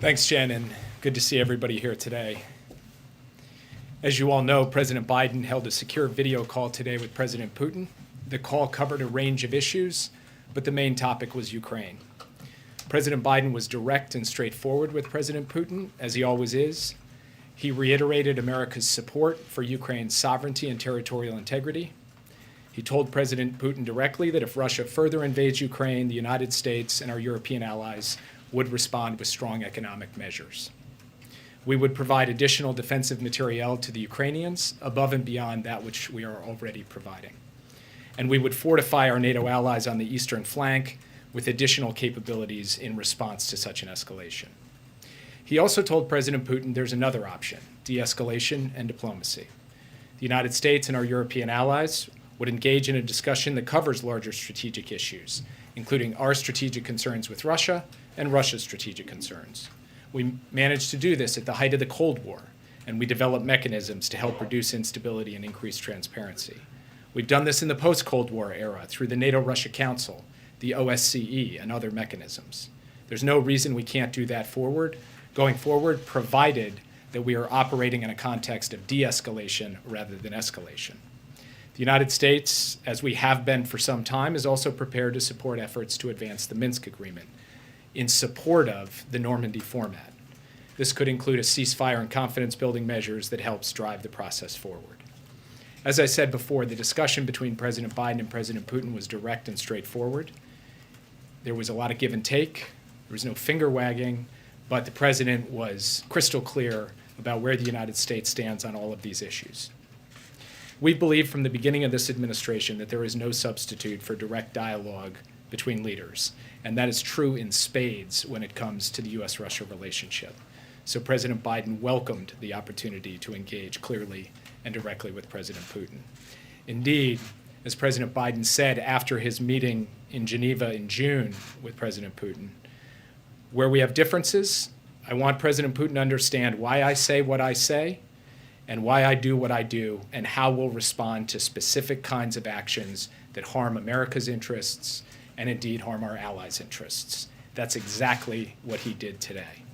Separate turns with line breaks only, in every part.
Thanks, Jen, and good to see everybody here today. As you all know, President Biden held a secure video call today with President Putin. The call covered a range of issues, but the main topic was Ukraine. President Biden was direct and straightforward with President Putin, as he always is. He reiterated America's support for Ukraine's sovereignty and territorial integrity. He told President Putin directly that if Russia further invades Ukraine, the United States and our European allies would respond with strong economic measures. We would provide additional defensive materiel to the Ukrainians above and beyond that which we are already providing. And we would fortify our NATO allies on the eastern flank with additional capabilities in response to such an escalation. He also told President Putin there's another option: de-escalation and diplomacy. The United States and our European allies would engage in a discussion that covers larger strategic issues, including our strategic concerns with Russia and Russia's strategic concerns. We managed to do this at the height of the Cold War, and we developed mechanisms to help reduce instability and increase transparency. We've done this in the post-Cold War era through the NATO-Russia Council, the OSCE, and other mechanisms. There's no reason we can't do that going forward, provided that we are operating in a context of de-escalation rather than escalation. The United States, as we have been for some time, is also prepared to support efforts to advance the Minsk Agreement in support of the Normandy format. This could include a ceasefire and confidence-building measures that helps drive the process forward. As I said before, the discussion between President Biden and President Putin was direct and straightforward. There was a lot of give and take. There was no finger wagging, but the president was crystal clear about where the United States stands on all of these issues. We've believed from the beginning of this administration that there is no substitute for direct dialogue between leaders, and that is true in spades when it comes to the U.S.-Russia relationship. So President Biden welcomed the opportunity to engage clearly and directly with President Putin. Indeed, as President Biden said after his meeting in Geneva in June with President Putin, where we have differences, I want President Putin to understand why I say what I say and why I do what I do and how we'll respond to specific kinds of actions that harm America's interests and indeed harm our allies' interests. That's exactly what he did today.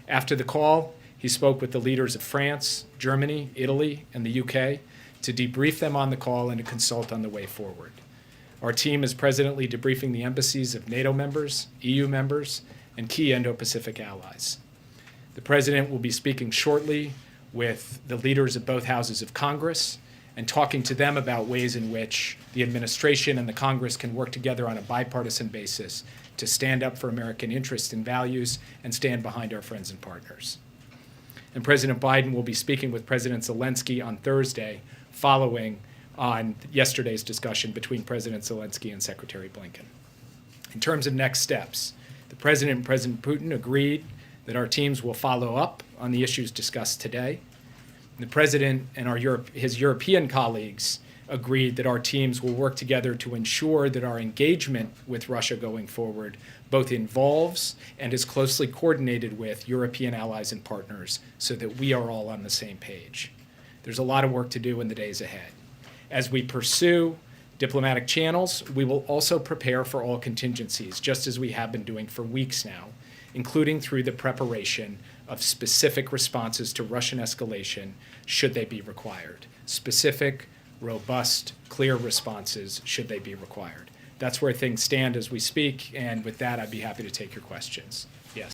After the call, he spoke with the leaders of France, Germany, Italy, and the UK to debrief them on the call and to consult on the way forward. Our team is presently debriefing the embassies of NATO members, EU members, and key Indo-Pacific allies. The President will be speaking shortly with the leaders of both houses of Congress and talking to them about ways in which the administration and the Congress can work together on a bipartisan basis to stand up for American interests and values and stand behind our friends and partners. And President Biden will be speaking with President Zelensky on Thursday, following on yesterday's discussion between President Zelensky and Secretary Blinken. In terms of next steps, the President and President Putin agreed that our teams will follow up on the issues discussed today. The President and his European colleagues agreed that our teams will work together to ensure that our engagement with Russia going forward both involves and is closely coordinated with European allies and partners so that we are all on the same page. There's a lot of work to do in the days ahead. As we pursue diplomatic channels, we will also prepare for all contingencies, just as we have been doing for weeks now, including through the preparation of specific responses to Russian escalation should they be required. Specific, robust, clear responses should they be required. That's where things stand as we speak, and with that, I'd be happy to take your questions. Yes.